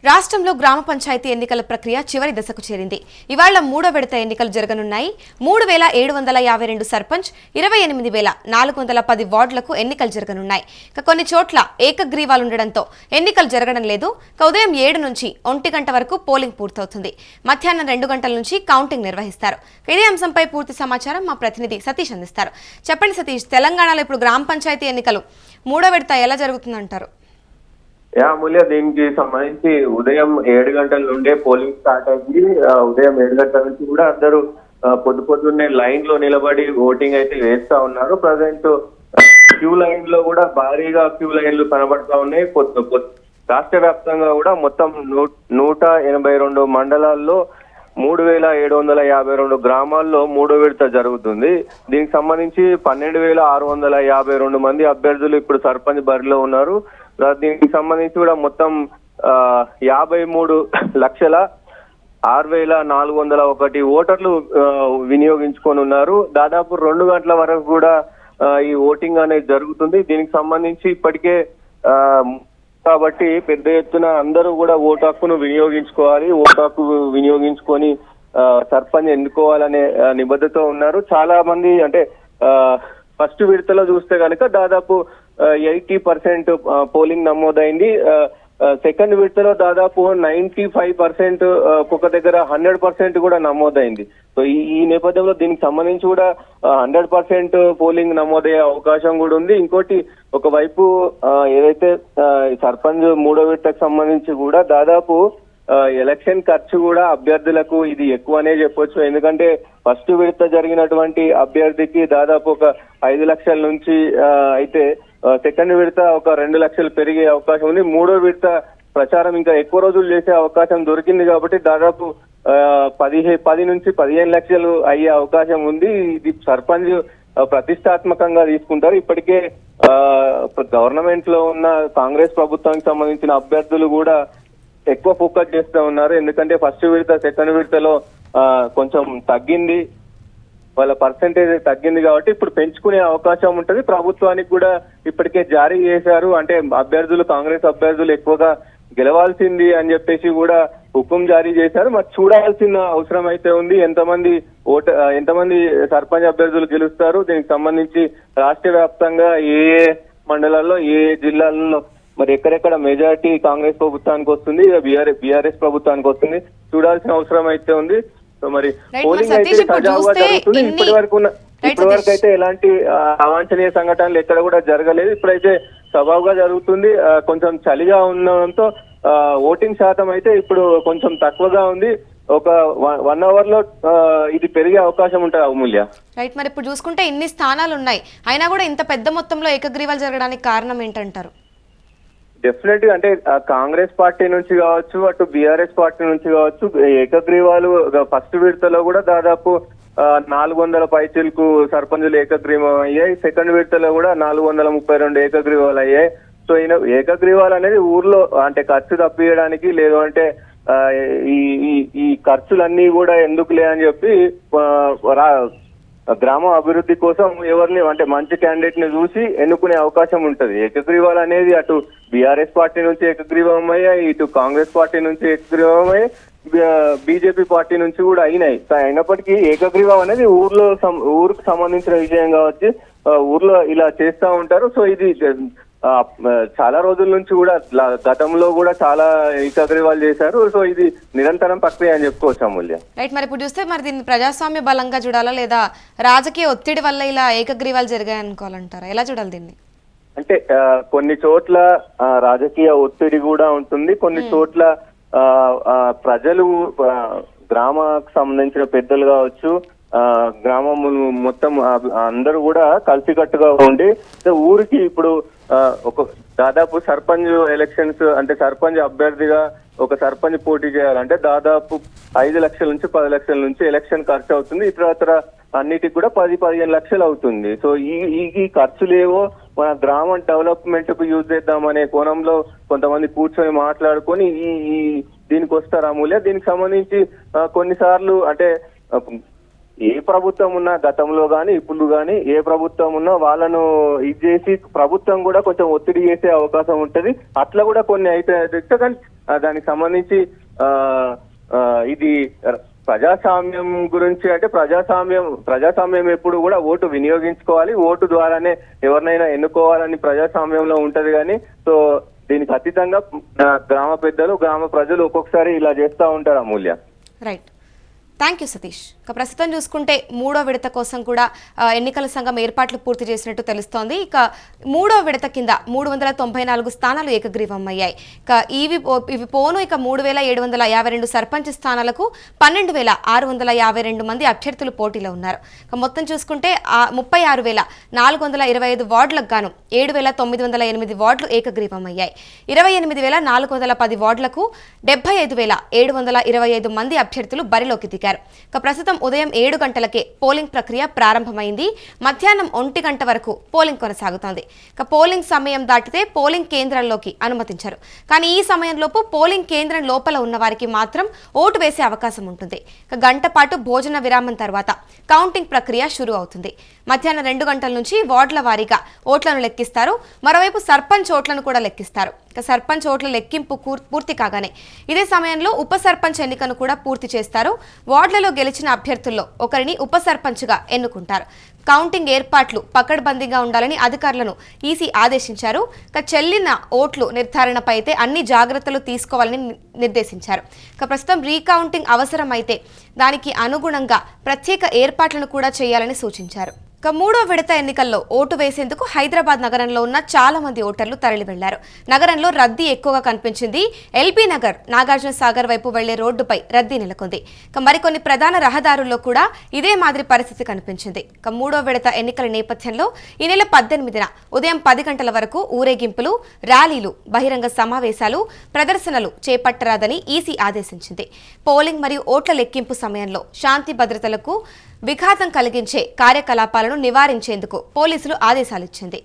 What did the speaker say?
రాష్ట్రంలో గ్రామ పంచాయతీ ఎన్నికల ప్రక్రియ చివరి దశకు చేరింది. ఇవాళ మూడో విడత ఎన్నికలు జరగనున్నాయి. 3752 సర్పంచ్, 28410 వార్డులకు ఎన్నికలు జరగనున్నాయి. కొన్ని చోట్ల ఏకగ్రీవాలుండడంతో ఎన్నికలు జరగడం లేదు. ఉదయం 7 నుంచి 1 గంట వరకు పోలింగ్ పూర్తవుతుంది. మధ్యాహ్నం 2 గంటల నుంచి కౌంటింగ్ నిర్వహిస్తారు. ఇదే అంశంపై పూర్తి సమాచారం మా ప్రతినిధి సతీష్ అందిస్తారు. చెప్పండి సతీష్, తెలంగాణలో ఇప్పుడు గ్రామ పంచాయతీ ఎన్నికలు మూడో విడత ఎలా జరుగుతుందంటారు? మూల్య దీనికి సంబంధించి ఉదయం 7 గంటల నుండే పోలింగ్ స్టార్ట్ అయింది. ఉదయం 7 గంటల నుంచి కూడా అందరూ పొద్దున్నే లైన్ లో నిలబడి ఓటింగ్ అయితే వేస్తా ఉన్నారు. ప్రజెంట్ క్యూ లైన్ లో కూడా భారీగా క్యూ లైన్లు కనబడతా ఉన్నాయి. రాష్ట్ర వ్యాప్తంగా కూడా మొత్తం 182 మండలాల్లో 3752 గ్రామాల్లో మూడో విడత జరుగుతుంది. దీనికి సంబంధించి 12652 మంది అభ్యర్థులు ఇప్పుడు సర్పంచ్ బరిలో ఉన్నారు. దీనికి సంబంధించి కూడా మొత్తం 53,06,0401 ఓటర్లు వినియోగించుకొని ఉన్నారు. దాదాపు 2 గంటల వరకు కూడా ఈ ఓటింగ్ అనేది జరుగుతుంది. దీనికి సంబంధించి ఇప్పటికే కాబట్టి పెద్ద ఎత్తున అందరూ కూడా ఓటు హక్కును వినియోగించుకోవాలి, ఓటు హక్కు వినియోగించుకొని సర్పంచ్ ఎన్నుకోవాలనే నిబద్ధతతో ఉన్నారు. చాలా మంది అంటే ఫస్ట్ విడతలో చూస్తే కనుక దాదాపు 80% పోలింగ్ నమోదైంది. సెకండ్ విడతలో దాదాపు 95%, ఒక్కొక్క దగ్గర 100% కూడా నమోదైంది. సో ఈ నేపథ్యంలో దీనికి సంబంధించి కూడా 100% పోలింగ్ నమోదయ్యే అవకాశం కూడా ఉంది. ఇంకోటి ఒకవైపు ఏదైతే సర్పంచ్ మూడో విడతకు సంబంధించి కూడా దాదాపు ఎలక్షన్ ఖర్చు కూడా అభ్యర్థులకు ఇది ఎక్కువనే చెప్పొచ్చు. ఎందుకంటే ఫస్ట్ విడత జరిగినటువంటి అభ్యర్థికి దాదాపు ఒక 5 లక్షల నుంచి అయితే సెకండ్ విడత ఒక 2 లక్షలు పెరిగే అవకాశం ఉంది. మూడో విడత ప్రచారం ఇంకా ఎక్కువ రోజులు చేసే అవకాశం దొరికింది కాబట్టి దాదాపు 10 నుంచి 15 లక్షలు అయ్యే అవకాశం ఉంది. ఇది సర్పంచ్ ప్రతిష్టాత్మకంగా తీసుకుంటారు. ఇప్పటికే గవర్నమెంట్ లో ఉన్న కాంగ్రెస్ ప్రభుత్వానికి సంబంధించిన అభ్యర్థులు కూడా ఎక్కువ ఫోకస్ చేస్తూ ఉన్నారు. ఎందుకంటే ఫస్ట్ విడత సెకండ్ విడతలో కొంచెం తగ్గింది, వాళ్ళ పర్సెంటేజ్ తగ్గింది కాబట్టి ఇప్పుడు పెంచుకునే అవకాశం ఉంటుంది. ప్రభుత్వానికి కూడా ఇప్పటికే జారీ చేశారు. అంటే అభ్యర్థులు కాంగ్రెస్ అభ్యర్థులు ఎక్కువగా గెలవాల్సింది అని చెప్పేసి కూడా హుకుం జారీ చేశారు. మరి చూడాల్సిన అవసరం అయితే ఉంది. ఎంతమంది సర్పంచ్ అభ్యర్థులు గెలుస్తారు, దీనికి సంబంధించి రాష్ట్ర వ్యాప్తంగా ఏ మండలాల్లో ఏ జిల్లాల్లో మరి ఎక్కడెక్కడ మెజారిటీ కాంగ్రెస్ ప్రభుత్వానికి వస్తుంది, బీఆర్ఎస్ ప్రభుత్వానికి వస్తుంది, చూడాల్సిన అవసరం అయితే ఉంది. సో మరి పోలింగ్ అయితే సజావుగా జరుగుతుంది. ఇప్పటి వరకు అయితే ఎలాంటి అవాంఛనీయ సంఘటనలు ఎక్కడ కూడా జరగలేదు. ఇప్పుడైతే సజావుగా జరుగుతుంది. కొంచెం చలిగా ఉండడంతో ఓటింగ్ శాతం అయితే ఇప్పుడు కొంచెం తక్కువగా ఉంది. ఒక 1 అవర్ లో ఇది పెరిగే అవకాశం ఉంటుంది. అమూల్య రైట్, మరి ఇప్పుడు చూసుకుంటే ఇన్ని స్థానాలు ఉన్నాయి, అయినా కూడా ఇంత పెద్ద మొత్తంలో ఏకగ్రీవాలు జరగడానికి కారణం ఏంటంటారు? డెఫినెట్ గా అంటే కాంగ్రెస్ పార్టీ నుంచి కావచ్చు, అటు బీఆర్ఎస్ పార్టీ నుంచి కావచ్చు, ఏకగ్రీవాలు ఫస్ట్ విడతలో కూడా దాదాపు 400 పైచీలకు సర్పంచులు ఏకగ్రీవం అయ్యాయి. సెకండ్ విడతలో కూడా 432 ఏకగ్రీవాలు అయ్యాయి. సో ఏకగ్రీవాలు అనేది ఊర్లో అంటే ఖర్చు తప్పియడానికి, లేదు అంటే ఈ ఖర్చులన్నీ కూడా ఎందుకులే అని చెప్పి గ్రామ అభివృద్ధి కోసం ఎవరిని అంటే మంచి క్యాండిడేట్ ని చూసి ఎన్నుకునే అవకాశం ఉంటది. ఏకగ్రీవాలు అనేది అటు బీఆర్ఎస్ పార్టీ నుంచి ఏకగ్రీవం అయ్యాయి, ఇటు కాంగ్రెస్ పార్టీ నుంచి ఏకగ్రీవం అయ్యాయి, బీజేపీ పార్టీ నుంచి కూడా అయినాయి. అయినప్పటికీ ఏకగ్రీవం అనేది ఊరికి సంబంధించిన విషయం కావచ్చు, ఊర్లో ఇలా చేస్తా ఉంటారు. సో ఇది చాలా రోజుల నుంచి కూడా గతంలో కూడా చాలా ఏకగ్రీవాలు చేశారు. సో ఇది నిరంతరం ప్రక్రియ అని చెప్పుకోవచ్చు. అమూల్య రైట్, మరి ఇప్పుడు చూస్తే మరి దీన్ని ప్రజాస్వామ్య బలంగా చూడాలా లేదా రాజకీయ ఒత్తిడి వల్ల ఇలా ఏకగ్రీవాలు జరిగాయి అనుకోవాలంటారా? ఎలా చూడాలి దీన్ని? అంటే కొన్ని చోట్ల రాజకీయ ఒత్తిడి కూడా ఉంటుంది, కొన్ని చోట్ల ప్రజలు గ్రామానికి సంబంధించిన పెద్దలు కావచ్చు, గ్రామం మొత్తం అందరూ కూడా కలిసికట్టుగా ఉండి ఊరికి ఇప్పుడు దాదాపు సర్పంచ్ ఎలక్షన్స్ అంటే సర్పంచ్ అభ్యర్థిగా ఒక సర్పంచ్ పోటీ చేయాలంటే దాదాపు 5 లక్షల నుంచి 10 లక్షల నుంచి ఎలక్షన్ ఖర్చు అవుతుంది. ఇతర అన్నిటికి కూడా 10-15 లక్షలు అవుతుంది. సో ఈ ఖర్చులేవో మన గ్రామం డెవలప్మెంట్ కు యూజ్ చేద్దామనే కోణంలో కొంతమంది కూర్చొని మాట్లాడుకొని దీనికి వస్తారు. అమూల్య దీనికి సంబంధించి కొన్నిసార్లు అంటే ఏ ప్రభుత్వం ఉన్నా గతంలో గానీ ఇప్పుడు గానీ ఏ ప్రభుత్వం ఉన్నా వాళ్ళను ఇది చేసి ప్రభుత్వం కూడా కొంచెం ఒత్తిడి చేసే అవకాశం ఉంటది. అట్లా కూడా కొన్ని అయితే కానీ దానికి సంబంధించి ఇది ప్రజాస్వామ్యం గురించి అంటే ప్రజాస్వామ్యం ఎప్పుడు కూడా ఓటు వినియోగించుకోవాలి, ఓటు ద్వారానే ఎవరినైనా ఎన్నుకోవాలని ప్రజాస్వామ్యంలో ఉంటది. కానీ సో దీనికి అతీతంగా గ్రామ పెద్దలు, గ్రామ ప్రజలు ఒక్కొక్కసారి ఇలా చేస్తూ ఉంటారు. అమూల్య, రైట్, థ్యాంక్ యూ సతీష్. ఇక ప్రస్తుతం చూసుకుంటే మూడో విడత కోసం కూడా ఎన్నికల సంఘం ఏర్పాట్లు పూర్తి చేసినట్టు తెలుస్తోంది. ఇక మూడో విడత కింద 394 స్థానాలు ఏకగ్రీవం అయ్యాయి. ఇక ఇవి పోను ఇక 3752 సర్పంచ్ స్థానాలకు 12652 మంది అభ్యర్థులు పోటీలో ఉన్నారు. ఇక మొత్తం చూసుకుంటే 36425 వార్డులకు గాను 7908 వార్డులు ఏకగ్రీవం అయ్యాయి. 28410 వార్డులకు 75725 మంది అభ్యర్థులు బరిలోకి దిగారు. ఇక ప్రస్తుతం ఉదయం 7 గంటలకే పోలింగ్ ప్రక్రియ ప్రారంభమైంది. మధ్యాహ్నం 1 గంట వరకు పోలింగ్ కొనసాగుతోంది. ఇక పోలింగ్ సమయం దాటితే పోలింగ్ కేంద్రంలోకి అనుమతించారు. కానీ ఈ సమయంలోపు పోలింగ్ కేంద్రం లోపల ఉన్న వారికి మాత్రం ఓటు వేసే అవకాశం ఉంటుంది. ఇక గంట పాటు భోజన విరామం తర్వాత కౌంటింగ్ ప్రక్రియ షురూ అవుతుంది. మధ్యాహ్నం 2 గంటల నుంచి వార్డుల వారీగా ఓట్లను లెక్కిస్తారు. మరోవైపు సర్పంచ్ ఓట్లను కూడా లెక్కిస్తారు. ఇక సర్పంచ్ ఓట్ల లెక్కింపు పూర్తి కాగానే ఇదే సమయంలో ఉప సర్పంచ్ ఎన్నికను కూడా పూర్తి చేస్తారు. వార్డులలో గెలిచిన అభ్యర్థుల్లో ఒకరిని ఉప సర్పంచ్గా ఎన్నుకుంటారు. కౌంటింగ్ ఏర్పాట్లు పకడ్బందీగా ఉండాలని అధికారులను ఈసీ ఆదేశించారు. ఇక చెల్లిన ఓట్లు నిర్ధారణపై అయితే అన్ని జాగ్రత్తలు తీసుకోవాలని నిర్దేశించారు. ఇక ప్రస్తుతం రీకౌంటింగ్ అవసరమైతే దానికి అనుగుణంగా ప్రత్యేక ఏర్పాట్లను కూడా చేయాలని సూచించారు. ఇక మూడో విడత ఎన్నికల్లో ఓటు వేసేందుకు హైదరాబాద్ నగరంలో ఉన్న చాలా మంది ఓటర్లు తరలి వెళ్లారు. నగరంలో రద్దీ ఎక్కువగా కనిపించింది. ఎల్బీ నగర్, నాగార్జున సాగర్ వైపు వెళ్లే రోడ్డుపై రద్దీ నెలకొంది. ఇక మరికొన్ని ప్రధాన రహదారుల్లో కూడా ఇదే మాదిరి పరిస్థితి కనిపించింది. ఇక మూడో విడత ఎన్నికల నేపథ్యంలో ఈ నెల 18న ఉదయం 10 గంటల వరకు ఊరేగింపులు, ర్యాలీలు, బహిరంగ సమావేశాలు, ప్రదర్శనలు చేపట్టరాదని ఈసీ ఆదేశించింది. పోలింగ్ మరియు ఓట్ల లెక్కింపు సమయంలో శాంతి భద్రతలకు విఘాతం కలిగించే కార్యకలాపాలను నివారించేందుకు పోలీసులు ఆదేశాలిచ్చింది.